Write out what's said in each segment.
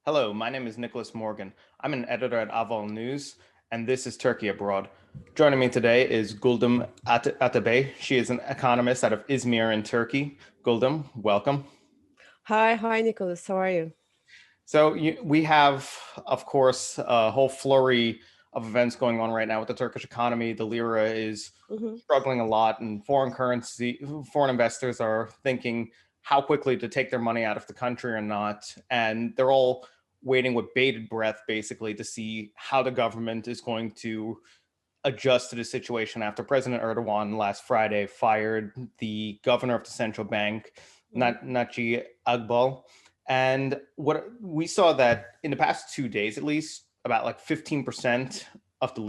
Hello, my name is Nicholas Morgan. I'm an editor at Ahval News, and this is Turkey Abroad. Joining me today is Guldem Atabay. She is an economist out of Izmir in Turkey. Guldem, welcome. Hi, Nicholas. How are you? We have, of course, a whole flurry of events going on right now with the Turkish economy. The lira is hmm struggling a lot, and foreign investors are thinking how quickly to take their money out of the country or not. And they're all waiting with bated breath, basically, to see how the government is going to adjust to the situation after President Erdogan last Friday fired the governor of the central bank, Naci Agbal. And what we saw that in the past 2 days, at least, about like 15% of the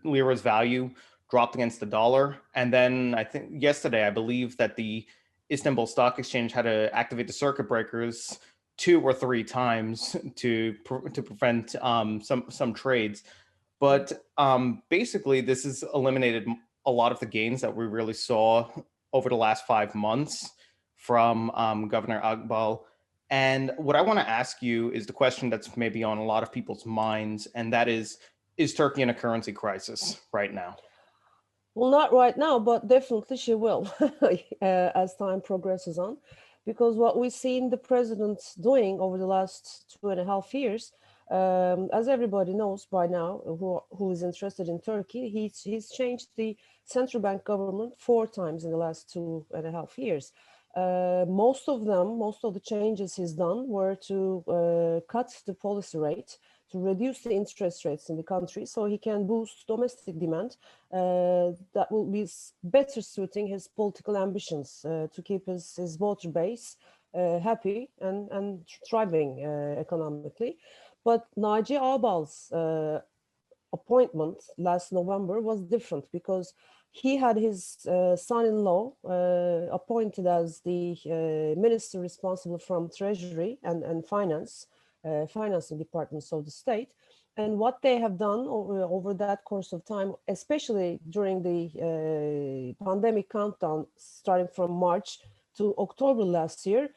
lira's value dropped against the dollar. And then I think yesterday, I believe that the Istanbul Stock Exchange had to activate the circuit breakers 2 or 3 times to prevent some trades. But basically, this has eliminated a lot of the gains that we really saw over the last 5 months from Governor Akbal. And what I want to ask you is the question that's maybe on a lot of people's minds, and that is Turkey in a currency crisis right now? Well, not right now, but definitely she will as time progresses on. Because what we've seen the president doing over the last 2.5 years, as everybody knows by now, who is interested in Turkey, he's changed the central bank government 4 times in the last 2.5 years. Most of the changes he's done were to cut the policy rate, to reduce the interest rates in the country so he can boost domestic demand that will be better suiting his political ambitions to keep his voter base happy and thriving economically. But Naci Ağbal's appointment last November was different because he had his son-in-law appointed as the minister responsible from Treasury and Finance, financing departments of the state. And what they have done over that course of time, especially during the pandemic countdown starting from March to October last year,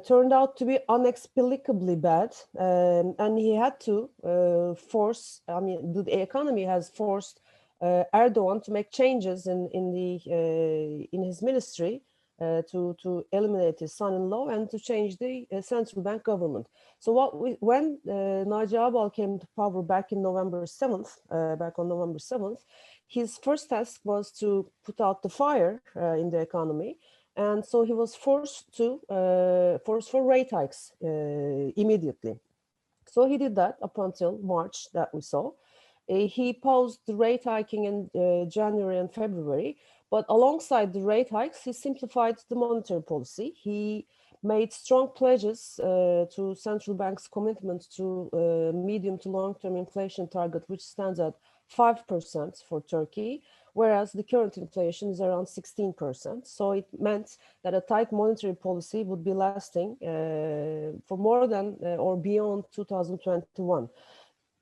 turned out to be inexplicably bad, and he had to force. I mean, the economy has forced Erdogan to make changes in his ministry to eliminate his son-in-law and to change the central bank government. So when Naci Ağbal came to power back in back on November 7th, his first task was to put out the fire in the economy, and so he was forced for rate hikes immediately. So he did that up until March that we saw. He paused the rate hiking in January and February, but alongside the rate hikes, he simplified the monetary policy. He made strong pledges to central bank's commitment to medium to long-term inflation target, which stands at 5% for Turkey, whereas the current inflation is around 16%. So it meant that a tight monetary policy would be lasting for more than or beyond 2021.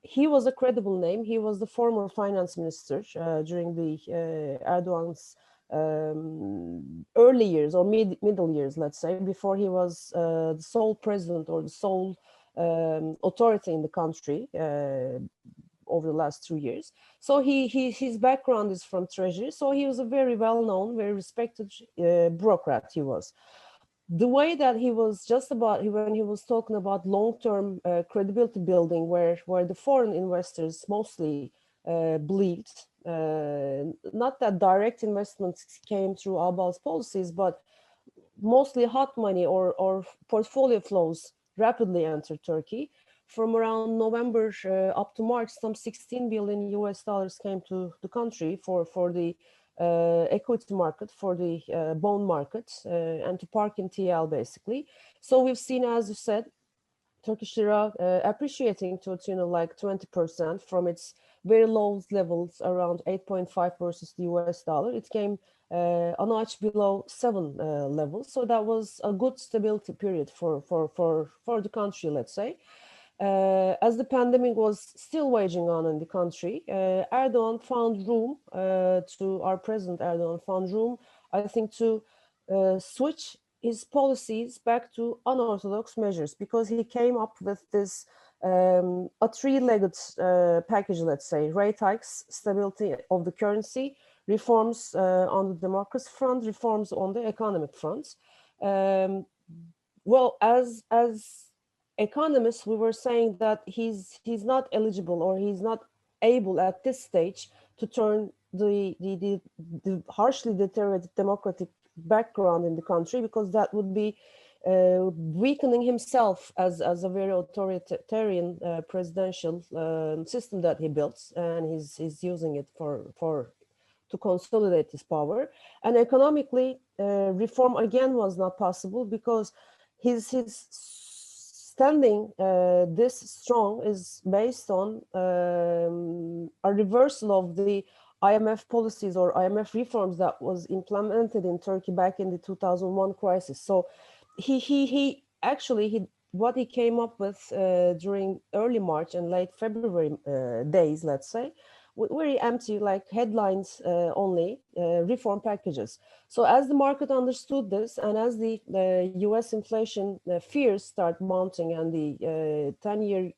He was a credible name. He was the former finance minister during the Erdogan's early years or middle years, let's say, before he was the sole president or the sole authority in the country over the last 2 years. So his background is from Treasury. So he was a very well-known, very respected bureaucrat. He was. The way that he was just about when he was talking about long-term credibility building, where the foreign investors mostly believed, not that direct investments came through Albal's policies, but mostly hot money or portfolio flows rapidly entered Turkey. From around November up to March, some 16 billion US dollars came to the country for the equity market, for the bond market, and to park in TL basically. So we've seen, as you said, Turkish lira appreciating to a tune of like 20% from its very low levels around 8.5 versus the US dollar. It came a notch below 7 levels. So that was a good stability period for the country, let's say. As the pandemic was still waging on in the country, Erdogan found room our President Erdogan found room, I think, to switch his policies back to unorthodox measures, because he came up with this a three-legged package, let's say: rate hikes, stability of the currency, reforms on the democracy front, reforms on the economic front. Um, well, as economists, we were saying that he's not eligible, or he's not able at this stage to turn the harshly deteriorated democratic background in the country, because that would be weakening himself as a very authoritarian presidential system that he built, and he's using it for to consolidate his power. And economically, reform again was not possible, because his standing this strong is based on a reversal of the IMF policies or IMF reforms that was implemented in Turkey back in the 2001 crisis. So he actually what he came up with during early March and late February days, let's say, very empty, like headlines only, reform packages. So as the market understood this, and as the US inflation fears start mounting, and the 10-year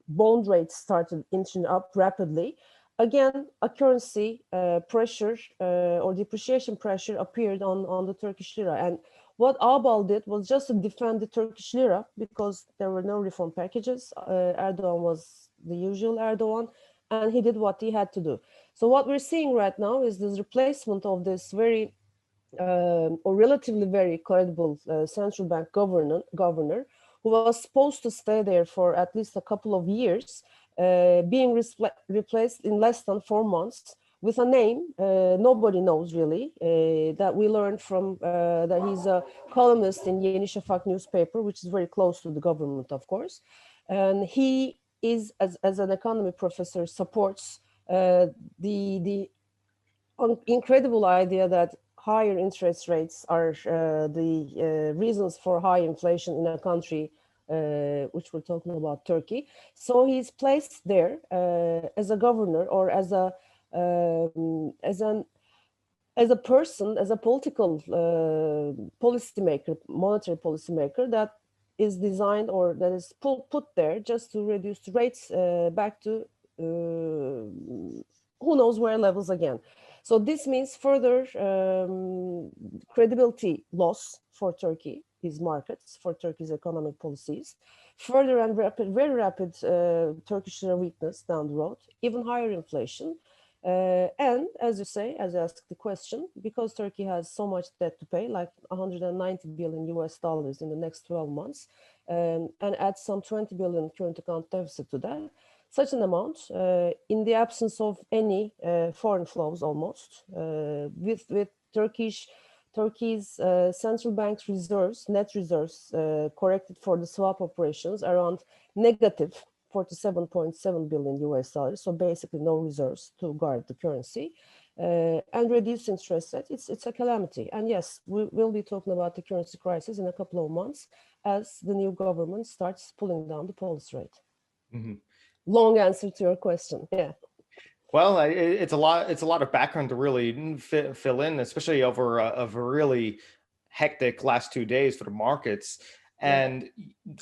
bond rates started inching up rapidly, again, a currency pressure or depreciation pressure appeared on the Turkish lira. And what Ahval did was just to defend the Turkish lira, because there were no reform packages. Erdogan was the usual Erdogan, and he did what he had to do. So what we're seeing right now is this replacement of this very or relatively very credible central bank governor, who was supposed to stay there for at least a couple of years, being replaced in less than 4 months with a name nobody knows really, that we learned from that he's a columnist in Yeni Şafak newspaper, which is very close to the government, of course. And he is, as an economy professor, supports the incredible idea that higher interest rates are the reasons for high inflation in a country, which we're talking about, Turkey. So he's placed there as a governor, or as a person, as a political policymaker, monetary policymaker, that is designed, or that is put there just to reduce the rates back to who knows where levels again. So this means further credibility loss for Turkey, his markets, for Turkey's economic policies, further and very rapid Turkish lira weakness down the road, even higher inflation. And as you say, as you asked the question, because Turkey has so much debt to pay, like 190 billion US dollars in the next 12 months, and add some 20 billion current account deficit to that, such an amount, in the absence of any foreign flows almost, with Turkey's central bank's reserves, net reserves, corrected for the swap operations, around negative 47.7 billion US dollars. So basically no reserves to guard the currency, and reduced interest rate. It's a calamity. And yes, we will be talking about the currency crisis in a couple of months as the new government starts pulling down the policy rate. Mm-hmm. Long answer to your question. Yeah. Well, it's a lot. It's a lot of background to really fill in, especially over a really hectic last 2 days for the markets. And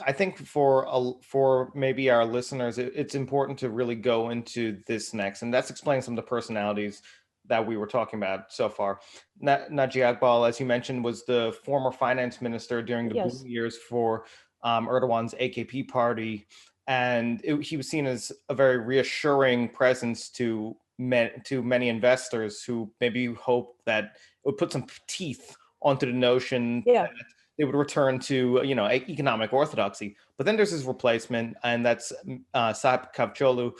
I think for maybe our listeners, it's important to really go into this next, and that's explaining some of the personalities that we were talking about so far. Naci Ahval, as you mentioned, was the former finance minister during the boom years for Erdogan's AKP party. And he was seen as a very reassuring presence to many investors who maybe hoped that it would put some teeth onto the notion that they would return to, economic orthodoxy. But then there's his replacement, and that's Saip Kavcolu.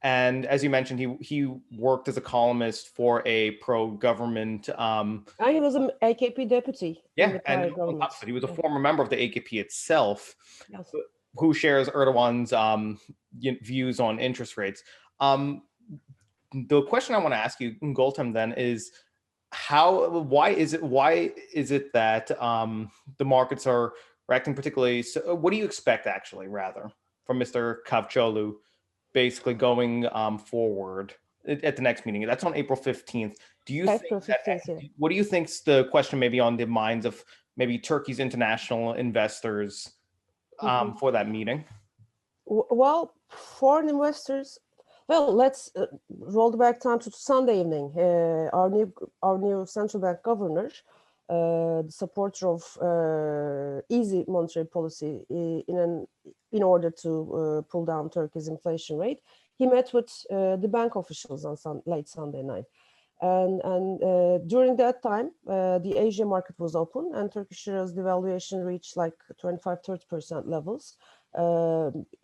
And as you mentioned, he worked as a columnist for a pro-government. And he was an AKP deputy. Yeah, and on top of it, he was a former member of the AKP itself, who shares Erdogan's views on interest rates. The question I want to ask you, Guldem, then is why is it that the markets are reacting particularly? So what do you expect, actually, rather, from Mr. Kavcolu, basically going forward at the next meeting? That's on April 15th. Do you think what do you think's the question maybe on the minds of maybe Turkey's international investors Mhm. for that meeting? Well, foreign investors. Well, let's roll back time to Sunday evening. Our new central bank governor, the supporter of easy monetary policy in order to pull down Turkey's inflation rate, he met with the bank officials on late Sunday night. And during that time, the Asia market was open and Turkish lira's devaluation reached like 25-30% levels.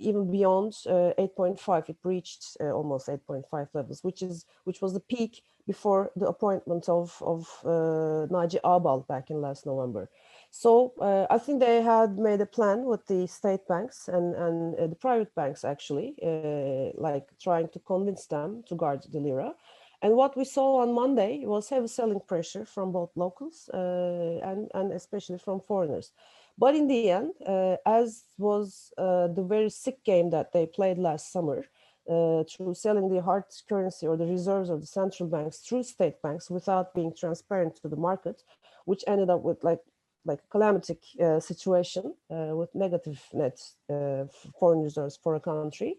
Even beyond 8.5, it reached almost 8.5 levels, which was the peak before the appointment of Naci Ağbal back in last November. So I think they had made a plan with the state banks and the private banks actually, like trying to convince them to guard the lira. And what we saw on Monday was heavy selling pressure from both locals and especially from foreigners. But in the end, as was the very sick game that they played last summer, through selling the hard currency or the reserves of the central banks through state banks without being transparent to the market, which ended up with like a calamity situation with negative net foreign reserves for a country.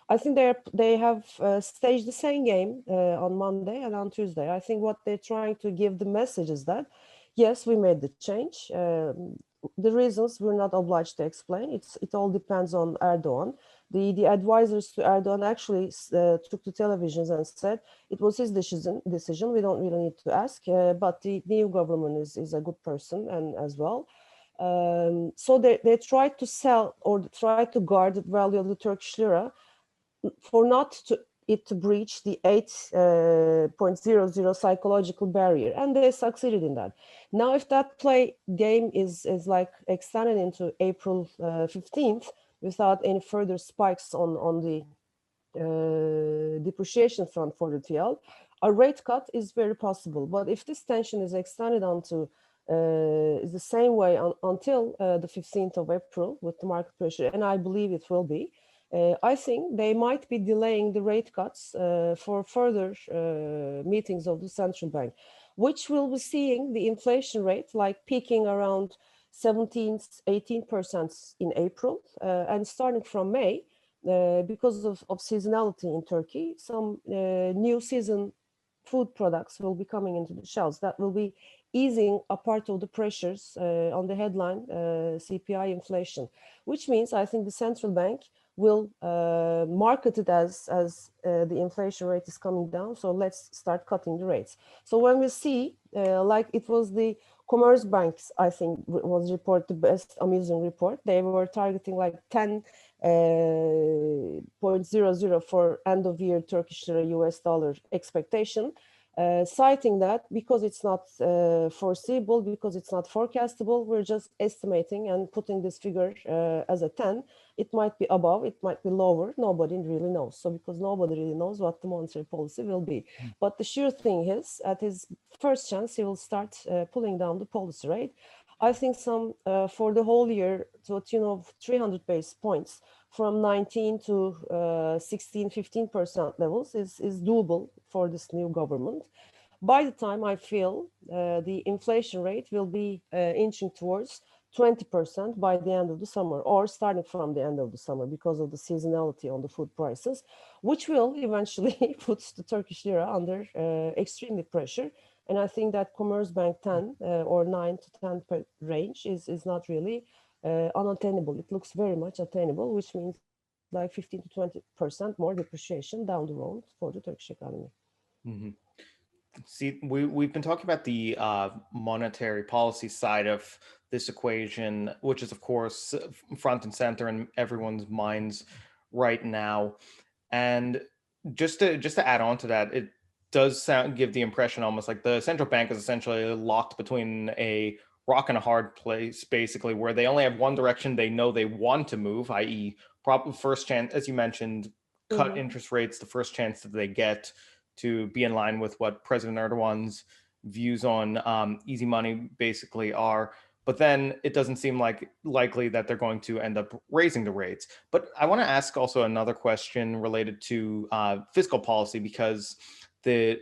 I think they have staged the same game on Monday and on Tuesday. I think what they're trying to give the message is that, yes, we made the change. The reasons we're not obliged to explain. It all depends on Erdogan. The advisors to Erdogan actually took to televisions and said it was his decision. We don't really need to ask. But the new government is a good person and as well. So they tried to sell or try to guard the value of the Turkish lira for not to breach the 8.00 psychological barrier, and they succeeded in that. Now, if that play game is like extended into April 15th without any further spikes on the depreciation front for the TL, a rate cut is very possible. But if this tension is extended onto is the same way until the 15th of April with the market pressure, and I believe it will be, I think they might be delaying the rate cuts for further meetings of the central bank, which will be seeing the inflation rate like peaking around 17-18% in April, and starting from May, because of seasonality in Turkey, some new season food products will be coming into the shelves that will be easing a part of the pressures on the headline CPI inflation, which means I think the central bank will market it as the inflation rate is coming down, so let's start cutting the rates. So when we see, like it was the Commerce Banks, I think was report the best amusing report. They were targeting like 10.00 for end of year Turkish lira US dollar expectation, citing that because it's not foreseeable, because it's not forecastable, we're just estimating and putting this figure as a 10. It might be above, it might be lower, nobody really knows. So because nobody really knows what the monetary policy will be. But the sure thing is, at his first chance, he will start pulling down the policy rate. I think some for the whole year to a tune of 300 basis points from 19 to 16-15% levels is doable for this new government. By the time I feel the inflation rate will be inching towards 20% by the end of the summer, or starting from the end of the summer because of the seasonality on the food prices, which will eventually put the Turkish lira under extremely pressure. And I think that Commerzbank 10 or 9 to 10 range is not really unattainable. It looks very much attainable, which means like 15 to 20% more depreciation down the road for the Turkish economy. Mm-hmm. See, we've been talking about the monetary policy side of this equation, which is, of course, front and center in everyone's minds right now. And just to add on to that, it does give the impression almost like the central bank is essentially locked between a rock and a hard place, basically, where they only have one direction they know they want to move, i.e., probably first chance, as you mentioned, cut interest rates, the first chance that they get to be in line with what President Erdogan's views on easy money basically are. But then it doesn't seem like likely that they're going to end up raising the rates. But I want to ask also another question related to fiscal policy, because the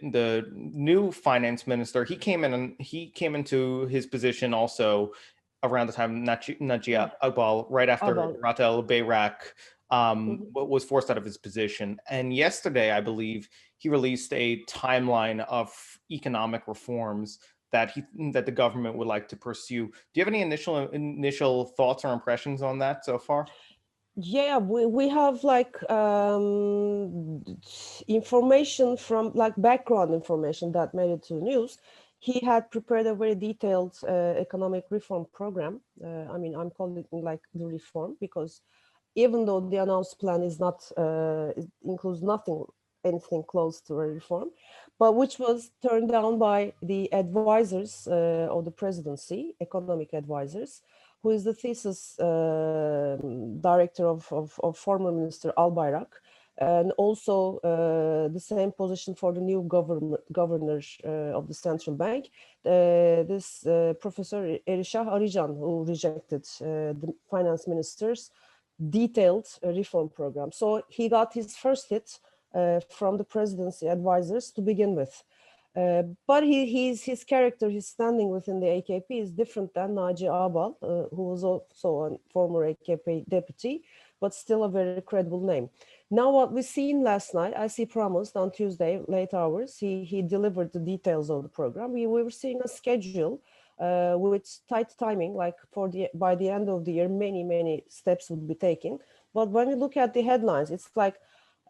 new finance minister, he came into his position also around the time Najia Ahval, right after Ahval. Ratel Bayrak Mhm. was forced out of his position. And yesterday, I believe, he released a timeline of economic reforms that the government would like to pursue. Do you have any initial thoughts or impressions on that so far? Yeah, we have like information from like background information that made it to the news. He had prepared a very detailed economic reform program. I mean, I'm calling it like the reform because even though the announced plan is not, it includes nothing, anything close to a reform, but which was turned down by the advisors of the presidency, economic advisors, who is the thesis director of former Minister Albayrak, and also the same position for the new governor of the central bank, this Professor Erişah Arıcan, who rejected the finance minister's detailed reform program. So he got his first hit from the presidency advisors to begin with. But his character, his standing within the AKP is different than Naci Ağbal, who was also a former AKP deputy, but still a very credible name. Now, what we've seen last night, as he promised on Tuesday, late hours, he delivered the details of the program. We were seeing a schedule with tight timing, like by the end of the year, many steps would be taken. But when you look at the headlines, it's like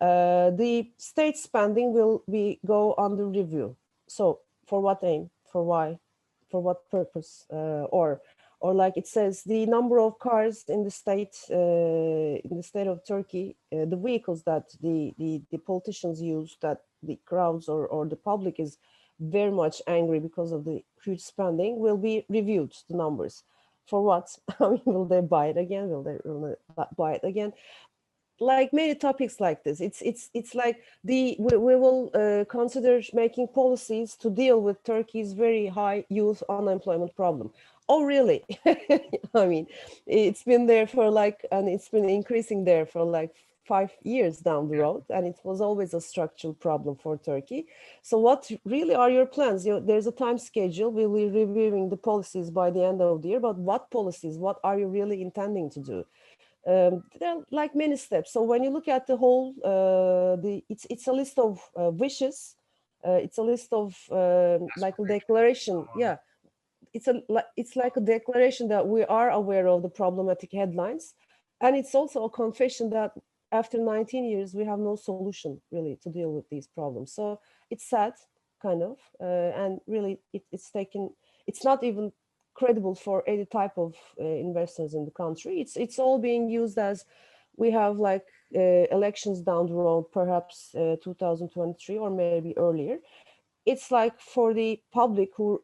the state spending will go under review. So for what aim? For why? For what purpose? Or like it says, the number of cars in the state of Turkey, the vehicles that the politicians use, that the crowds or the public is very much angry because of the huge spending, will be reviewed, the numbers. For what? I mean, will they buy it again? Will they buy it again? Like many topics like this, it's like we will consider making policies to deal with Turkey's very high youth unemployment problem. Oh, really? I mean, it's been there for like, and it's been increasing there for like 5 years down the road, and it was always a structural problem for Turkey. So what really are your plans? There's a time schedule. We'll be reviewing the policies by the end of the year, but what policies? What are you really intending to do? There are like many steps. So when you look at the whole, it's a list of wishes. It's a list of like a declaration. Yeah, it's like a declaration that we are aware of the problematic headlines, and it's also a confession that after 19 years we have no solution really to deal with these problems. So it's sad, kind of, and really it's taken. It's not even credible for any type of investors in the country. It's all being used as we have like elections down the road, perhaps 2023 or maybe earlier. It's like for the public who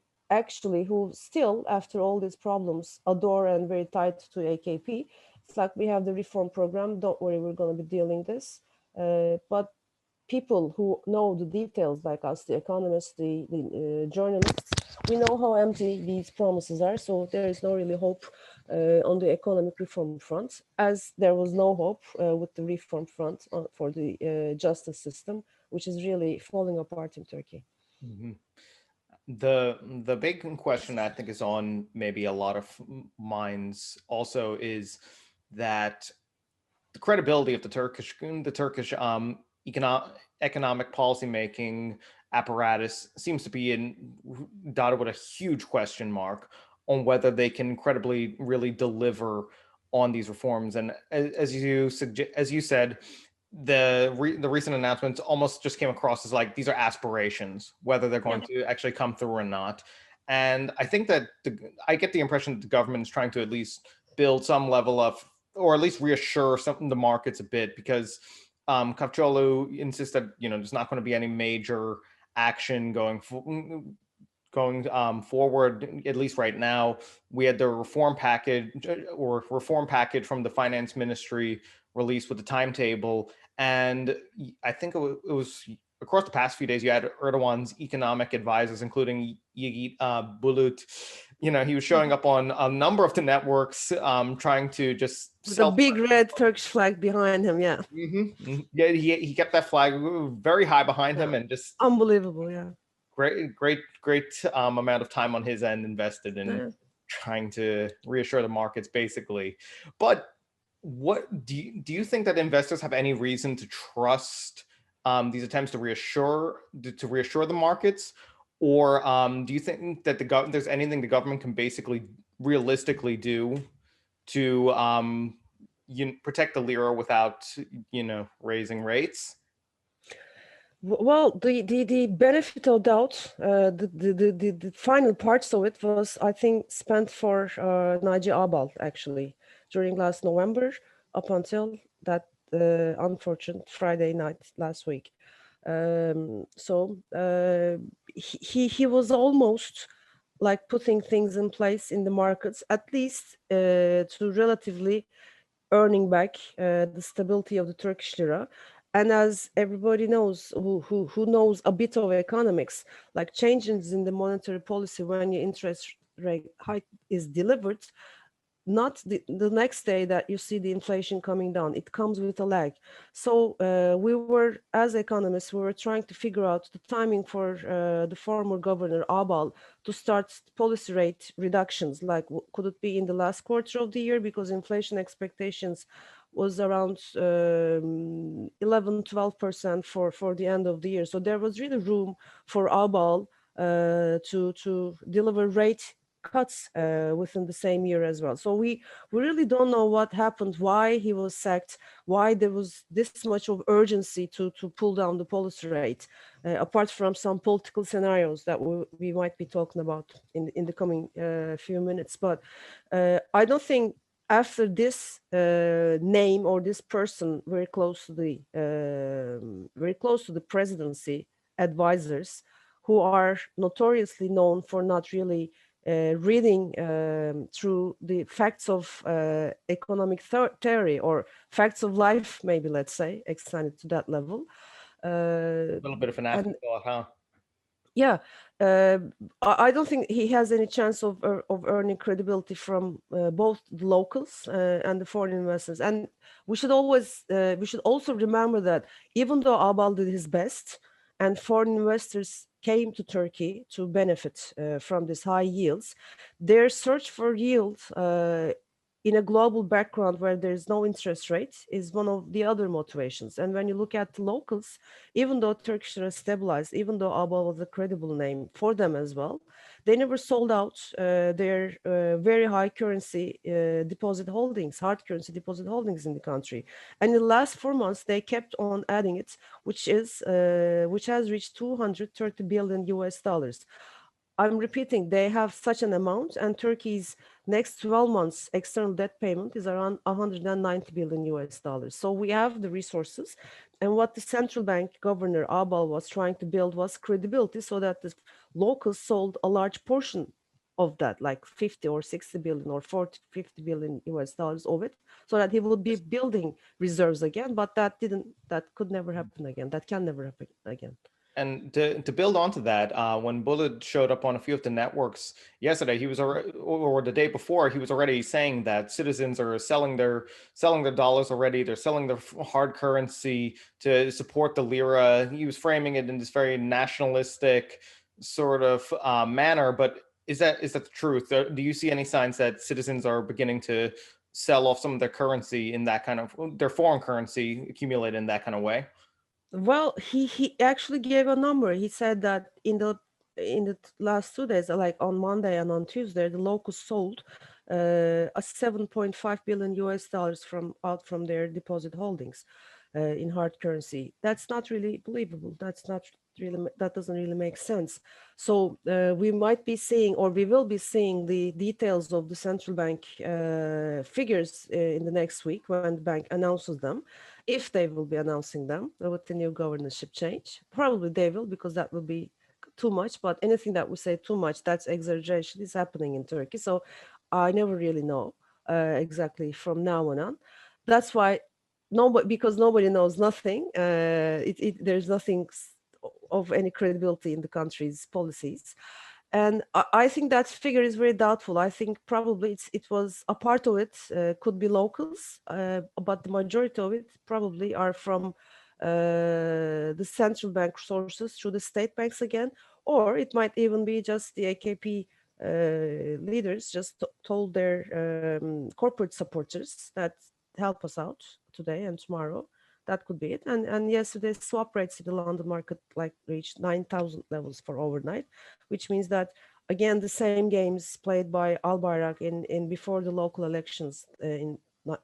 still, after all these problems, adore and very tied to AKP. It's like we have the reform program. Don't worry, we're going to be dealing this. But people who know the details, like us, the economists, the journalists, we know how empty these promises are. So there is no really hope on the economic reform front, as there was no hope with the reform front for the justice system, which is really falling apart in Turkey. Mm-hmm. The big question I think is on maybe a lot of minds also is that the credibility of the Turkish economic policymaking apparatus seems to be dotted with a huge question mark on whether they can credibly really deliver on these reforms. And as you said, the recent announcements almost just came across as like these are aspirations, whether they're going to actually come through or not. And I think that I get the impression that the government is trying to at least build some level of, or at least reassure the markets a bit, because Kavcıoğlu insists that there's not going to be any major action going forward, at least right now. We had the reform package from the finance ministry released with the timetable, and I think it was across the past few days. You had Erdogan's economic advisors, including Yiğit Bulut. He was showing up on a number of the networks, trying to just with a big red Turkish flag behind him. Yeah. Mm-hmm. Yeah, he kept that flag very high behind him, and just unbelievable. Yeah. Great amount of time on his end invested in trying to reassure the markets, basically. But what do you think that investors have any reason to trust these attempts to reassure the markets, or do you think that there's anything the government can basically realistically do to protect the lira without raising rates? Well, the benefit of doubt, the final parts of it was, I think, spent for Naci Ağbal, actually, during last November up until that unfortunate Friday night last week. He was almost like putting things in place in the markets, at least to relatively earning back the stability of the Turkish lira. And as everybody knows, who knows a bit of economics, like changes in the monetary policy when your interest rate hike is delivered, not the next day that you see the inflation coming down. It comes with a lag. So we were, as economists, we were trying to figure out the timing for the former governor Ahval to start policy rate reductions. Like, could it be in the last quarter of the year, because inflation expectations was around 11-12% for the end of the year. So there was really room for Ahval to deliver rate cuts within the same year as well. So we really don't know what happened, why he was sacked, why there was this much of urgency to pull down the policy rate, apart from some political scenarios that we might be talking about in the coming few minutes. But I don't think after this name or this person very close to the presidency advisors, who are notoriously known for not really reading through the facts of economic theory, or facts of life, maybe, let's say, extended to that level. A little bit of an afterthought, huh? Yeah, I don't think he has any chance of earning credibility from both the locals and the foreign investors. And we should also remember that even though Ahval did his best and foreign investors came to Turkey to benefit from these high yields, their search for yield in a global background where there's no interest rate is one of the other motivations. And when you look at the locals, even though Turkish lira stabilized, even though Ahval was a credible name for them as well, they never sold out their very high currency deposit holdings, hard currency deposit holdings in the country. And in the last 4 months, they kept on adding it, which has reached 230 billion US dollars. I'm repeating, they have such an amount, and Turkey's next 12 months external debt payment is around 190 billion US dollars. So we have the resources. And what the central bank governor Ahval was trying to build was credibility, so that the locals sold a large portion of that, like 50 or 60 billion or 40, 50 billion US dollars of it, so that he would be building reserves again. But that could never happen again. That can never happen again. And to build onto that, when Bullitt showed up on a few of the networks yesterday, he was already, or the day before, he was already saying that citizens are selling their dollars already. They're selling their hard currency to support the lira. He was framing it in this very nationalistic sort of manner. But is that the truth? Do you see any signs that citizens are beginning to sell off some of their currency in that kind of, their foreign currency accumulated in that kind of way? Well, he actually gave a number. He said that in the last 2 days, like on Monday and on Tuesday, the locals sold a 7.5 billion US dollars from their deposit holdings in hard currency. That's not really believable. That doesn't really make sense. So we might be seeing, or we will be seeing, the details of the central bank figures in the next week when the bank announces them, if they will be announcing them with the new governorship change. Probably they will, because that will be too much. But anything that we say too much, that's exaggeration, is happening in Turkey. So I never really know exactly from now on. That's why because nobody knows nothing. There's nothing of any credibility in the country's policies. And I think that figure is very doubtful. I think probably it was a part of it could be locals, but the majority of it probably are from the central bank sources through the state banks again, or it might even be just the AKP leaders just told their corporate supporters that help us out today and tomorrow. That could be it. And yesterday, swap rates in the London market like reached 9,000 levels for overnight, which means that again the same games played by Al Bayrak in before the local elections in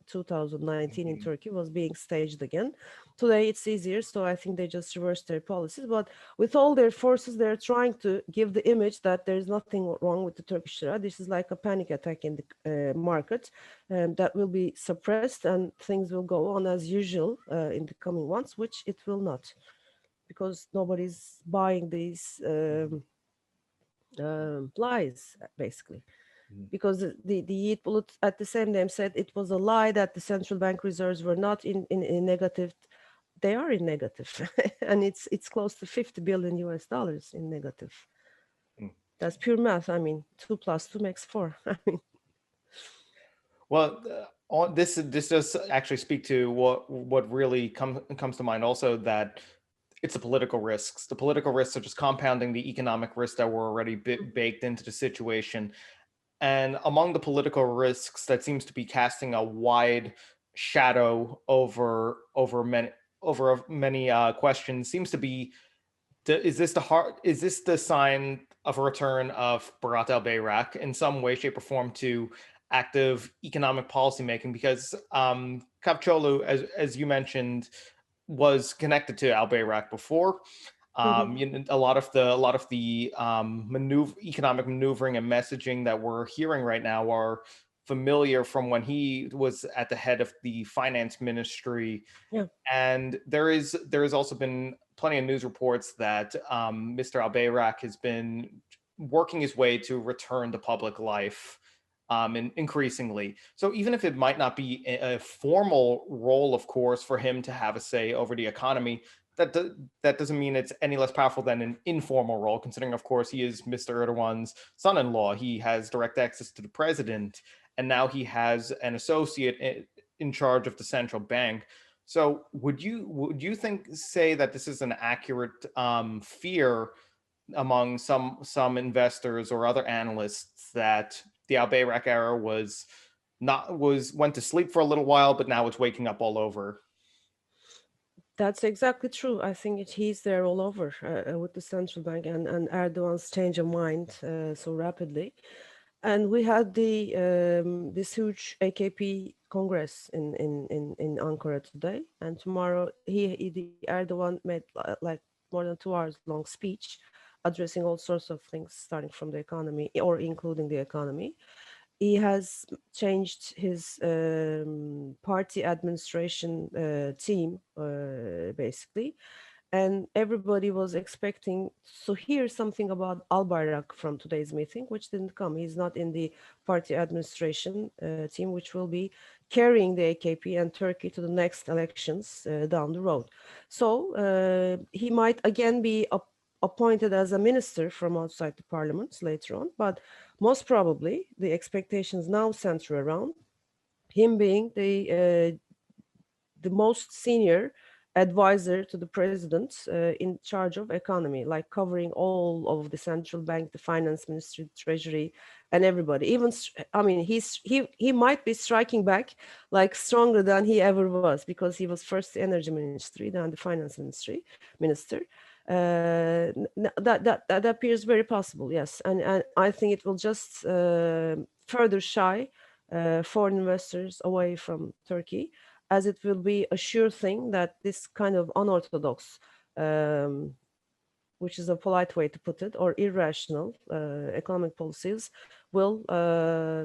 2019 in Turkey was being staged again. Today it's easier, so I think they just reversed their policies. But with all their forces, they're trying to give the image that there's nothing wrong with the Turkish lira. This is like a panic attack in the market that will be suppressed, and things will go on as usual in the coming months, which it will not, because nobody's buying these lies, basically. Because the Yiğit Bulut at the same time said it was a lie that the central bank reserves were not in negative. They are in negative, and it's close to 50 billion US dollars in negative. That's pure math. I mean, 2 plus 2 makes 4. I mean, Well, this does actually speak to what really comes to mind. Also, that it's the political risks. The political risks are just compounding the economic risks that were already baked into the situation. And among the political risks that seems to be casting a wide shadow over many questions seems to be, is this the sign of a return of Barat al-Bayrak in some way, shape, or form to active economic policymaking? Because Kavçoğlu, as you mentioned, was connected to al-Bayrak before. A lot of the economic maneuvering and messaging that we're hearing right now are familiar from when he was at the head of the finance ministry. yeah. And there has also been plenty of news reports that Mr. Al-Bayrak has been working his way to return to public life, and increasingly. So even if it might not be a formal role, of course, for him to have a say over the economy, that doesn't mean it's any less powerful than an informal role, considering, of course, he is Mr. Erdogan's son-in-law. He has direct access to the president, and now he has an associate in charge of the central bank. So would you say that this is an accurate fear among some investors or other analysts, that the Al-Bayrak era went to sleep for a little while, but now it's waking up all over? That's exactly true. I think he's there all over with the central bank and Erdogan's change of mind so rapidly. And we had this huge AKP Congress in Ankara today, and tomorrow the Erdogan made like more than 2 hours long speech addressing all sorts of things, starting from the economy or including the economy. He has changed his party administration team, basically, and everybody was expecting to hear something about Al-Bayrak from today's meeting, which didn't come. He's not in the party administration team, which will be carrying the AKP and Turkey to the next elections down the road. So he might again be appointed as a minister from outside the parliament later on, but most probably the expectations now center around him being the most senior advisor to the president in charge of economy, like covering all of the central bank, the finance ministry, treasury, and everybody. Even, I mean, he might be striking back like stronger than he ever was, because he was first the energy ministry, then the finance minister. That appears very possible, yes, and I think it will just further shy foreign investors away from Turkey, as it will be a sure thing that this kind of unorthodox, which is a polite way to put it, or irrational economic policies will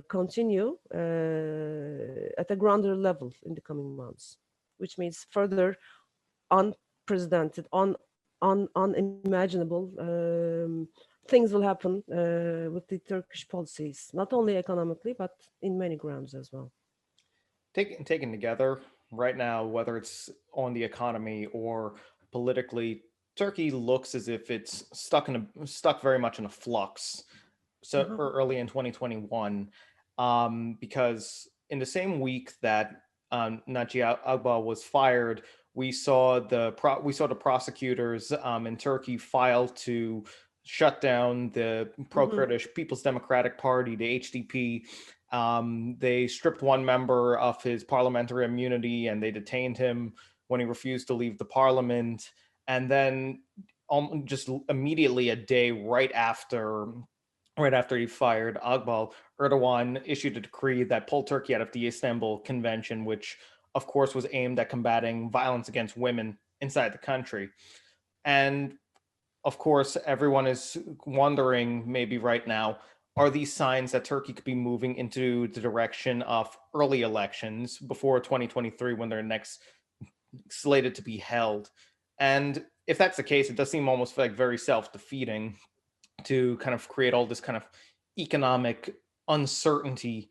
continue at a grander level in the coming months, which means further unprecedented, unimaginable things will happen with the Turkish policies, not only economically, but in many grounds as well. Taken together right now, whether it's on the economy or politically, Turkey looks as if it's stuck very much in a flux. So early in 2021, because in the same week that Naci Ağbal was fired, we saw the prosecutors in Turkey file to shut down the Mhm. pro-Kurdish People's Democratic Party, the HDP. They stripped one member of his parliamentary immunity and they detained him when he refused to leave the parliament. And then just immediately a day right after he fired Ahval, Erdogan issued a decree that pulled Turkey out of the Istanbul Convention, which of course was aimed at combating violence against women inside the country. And of course, everyone is wondering maybe right now, are these signs that Turkey could be moving into the direction of early elections before 2023 when they're next slated to be held? And if that's the case, it does seem almost like very self-defeating to kind of create all this kind of economic uncertainty,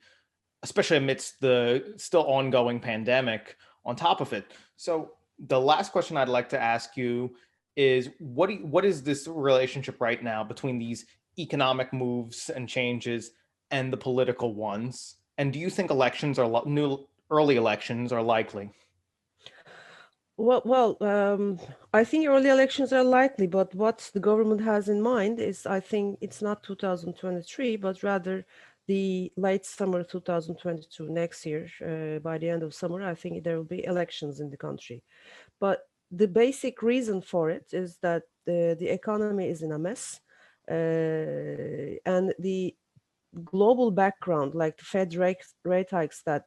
especially amidst the still ongoing pandemic on top of it. So the last question I'd like to ask you is what is this relationship right now between these economic moves and changes and the political ones? And do you think new early elections are likely? Well, I think early elections are likely, but what the government has in mind is, I think it's not 2023, but rather the late summer 2022, next year. By the end of summer, I think there will be elections in the country. But the basic reason for it is that the economy is in a mess, and the global background, like the Fed rate hikes that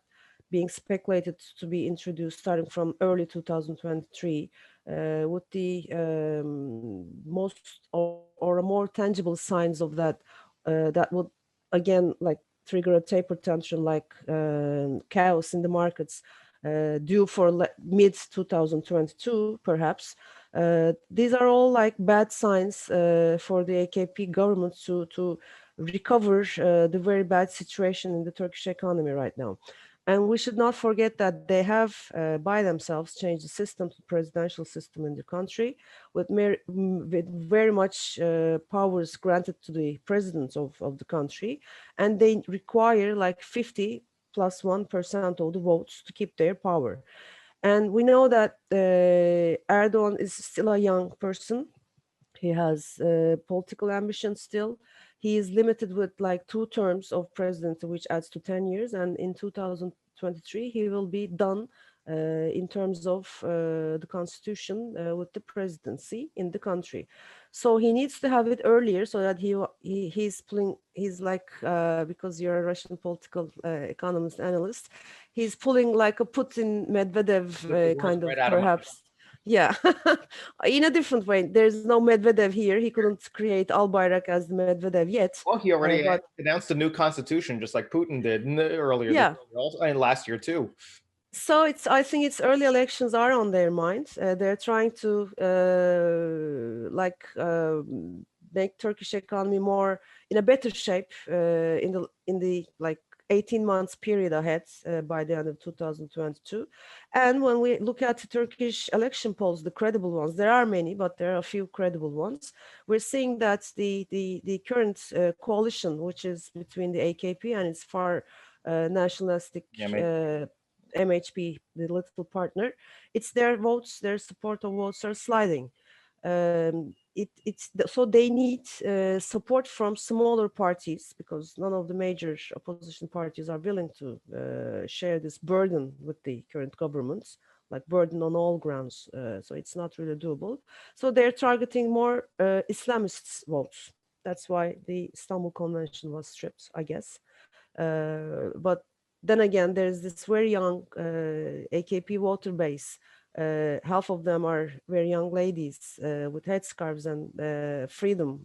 being speculated to be introduced starting from early 2023, with the most or a more tangible signs of that, that would again like trigger a taper tantrum, like chaos in the markets, due for mid 2022 perhaps. These are all like bad signs for the AKP government to recover the very bad situation in the Turkish economy right now. And we should not forget that they have by themselves changed the system to presidential system in the country with very much powers granted to the president of the country. And they require like 50 plus 1% of the votes to keep their power. And we know that Erdogan is still a young person. He has political ambition still. He is limited with like 2 terms of presidency, which adds to 10 years. And in 2023, he will be done in terms of the constitution with the presidency in the country. So he needs to have it earlier so that he's like, because you're a Russian political economist analyst, he's pulling like a Putin Medvedev Get the words kind of right out of my mouth. perhaps. Yeah, in a different way. There's no Medvedev here. He couldn't create Albayrak as the Medvedev yet. Well, he already But announced a new constitution, just like Putin did earlier this yeah, year, also, and last year too. so I think it's early elections are on their minds. They're trying to make Turkish economy more in a better shape in the like 18 months period ahead by the end of 2022. And when we look at the Turkish election polls, the credible ones, there are many, but there are a few credible ones. We're seeing that the current coalition, which is between the AKP and its far nationalistic Yeah, mate. MHP, the little partner, it's their votes, their support of votes are sliding. So they need support from smaller parties because none of the major opposition parties are willing to share this burden with the current governments, like burden on all grounds. So it's not really doable. So they're targeting more Islamist votes. That's why the Istanbul Convention was stripped, I guess. But then again, there's this very young AKP voter base. Half of them are very young ladies with headscarves and freedom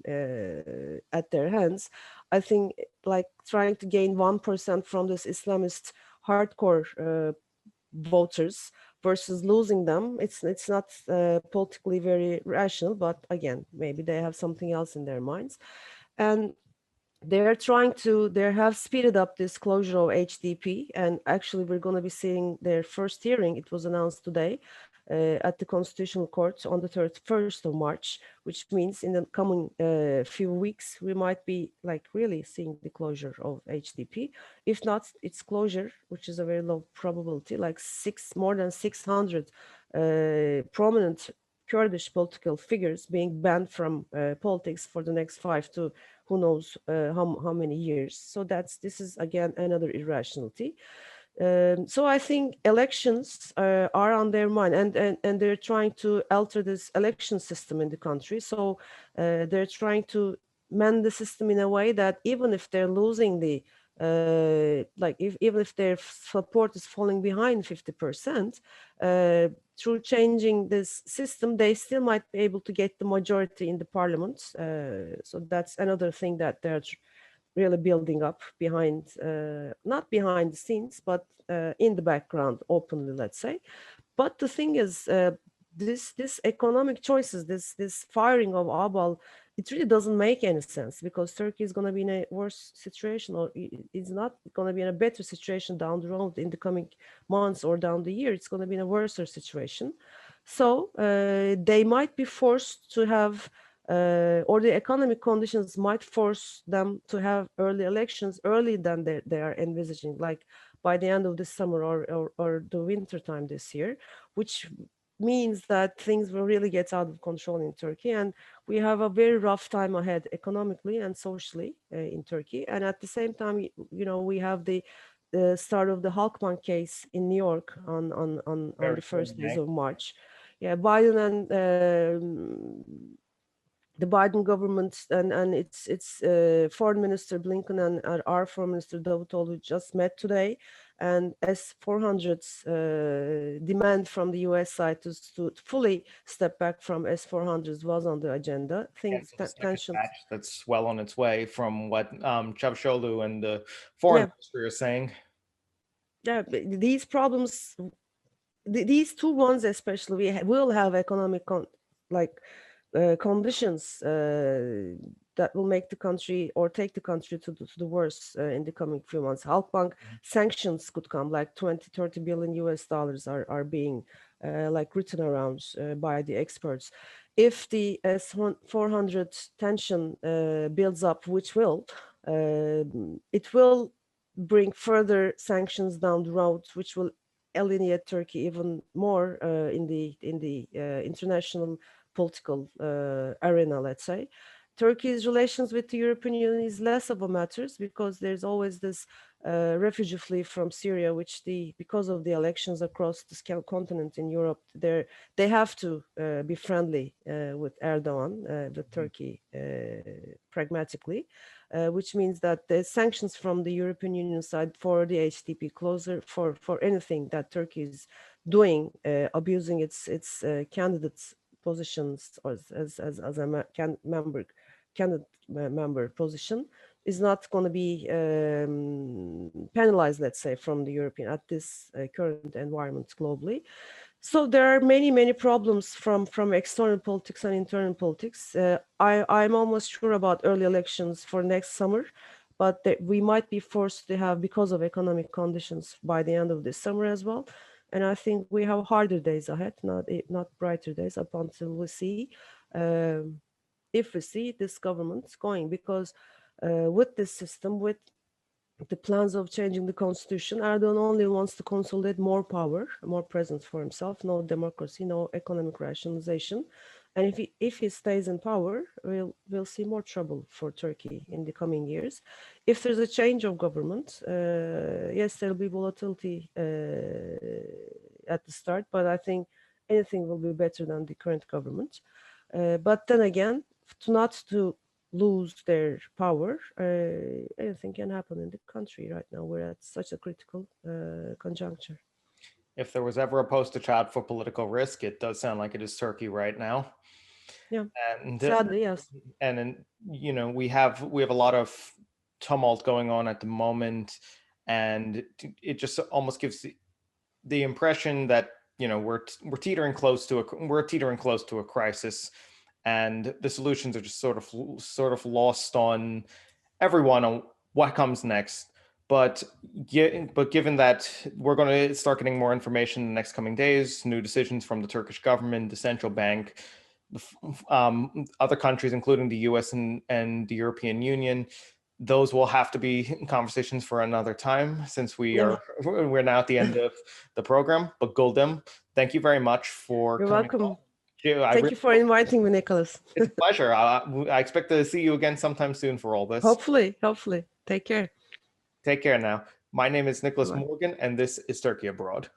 at their hands. I think like trying to gain 1% from this Islamist hardcore voters versus losing them, it's not politically very rational. But again, maybe they have something else in their minds. And they have speeded up this closure of HDP, and actually we're going to be seeing their first hearing. It was announced today at the Constitutional Court on the 31st of March, which means in the coming few weeks, we might be like really seeing the closure of HDP. If not, its closure, which is a very low probability, like more than 600 prominent Kurdish political figures being banned from politics for the next 5 to who knows how many years. So this is again another irrationality. So I think elections are on their mind, and they're trying to alter this election system in the country. So they're trying to mend the system in a way that even if they're losing the even if their support is falling behind 50%, through changing this system, they still might be able to get the majority in the parliament. So that's another thing that they're really building up behind, not behind the scenes, but in the background, openly, let's say. But the thing is, this economic choices, this firing of Ahval, it really doesn't make any sense, because Turkey is going to be in a worse situation, or it's not going to be in a better situation down the road in the coming months or down the year. It's going to be in a worse situation. So they might be forced to have, or the economic conditions might force them to have early elections earlier than they are envisaging, like by the end of this summer or the winter time this year, which means that things will really get out of control in Turkey, and we have a very rough time ahead economically and socially in Turkey. And at the same time, we have the start of the Halkbank case in New York on Very the soon, first days May. of March. Yeah, Biden and the Biden government and its foreign minister Blinken and our foreign minister Davutoglu just met today, and S-400's demand from the U.S. side to fully step back from S-400s was on the agenda. And Things for the second tensions. batch that's well on its way, from what Çavuşoğlu and the foreign Yeah, ministry are saying. yeah. These problems, these two ones especially, will have economic conditions that will make the country or take the country to the worst in the coming few months. Halkbank sanctions could come, like 20-30 billion US dollars are being written around by the experts. If the S-400 tension builds up, which will, it will bring further sanctions down the road, which will alienate Turkey even more in the international political arena, let's say. Turkey's relations with the European Union is less of a matter, because there's always this refugee fleet from Syria, which because of the elections across the continent in Europe, they have to be friendly with Erdogan, with Turkey, pragmatically. Which means that the sanctions from the European Union side for the HDP closer, for anything that Turkey is doing, abusing its candidates positions, or as a candidate member position, is not going to be penalized, let's say, from the European at this current environment globally. So there are many problems from external politics and internal politics. I'm almost sure about early elections for next summer, but we might be forced to have, because of economic conditions, by the end of this summer as well. And I think we have harder days ahead, not brighter days, up until we see, if we see this government going, because with this system, with the plans of changing the constitution, Erdogan only wants to consolidate more power, more presence for himself, no democracy, no economic rationalization. And if he stays in power, we'll see more trouble for Turkey in the coming years. If there's a change of government, yes, there'll be volatility at the start, but I think anything will be better than the current government. But then again, not to lose their power, anything can happen in the country right now. We're at such a critical conjuncture. If there was ever a poster child for political risk, it does sound like it is Turkey right now. Yeah, And sadly, yes. and we have a lot of tumult going on at the moment, and it just almost gives the impression that we're teetering close to a crisis, and the solutions are just sort of lost on everyone on what comes next. But given that we're going to start getting more information in the next coming days, new decisions from the Turkish government, the central bank, other countries, including the US and the European Union, those will have to be conversations for another time, since Yeah, we're now at the end of the program. But Guldem, thank you very much for you're coming welcome. on. Thank you for inviting me, Nicholas. It's a pleasure. I expect to see you again sometime soon for all this. Hopefully. Take care. Take care now. My name is Nicholas Bye. Morgan, and this is Turkey Abroad.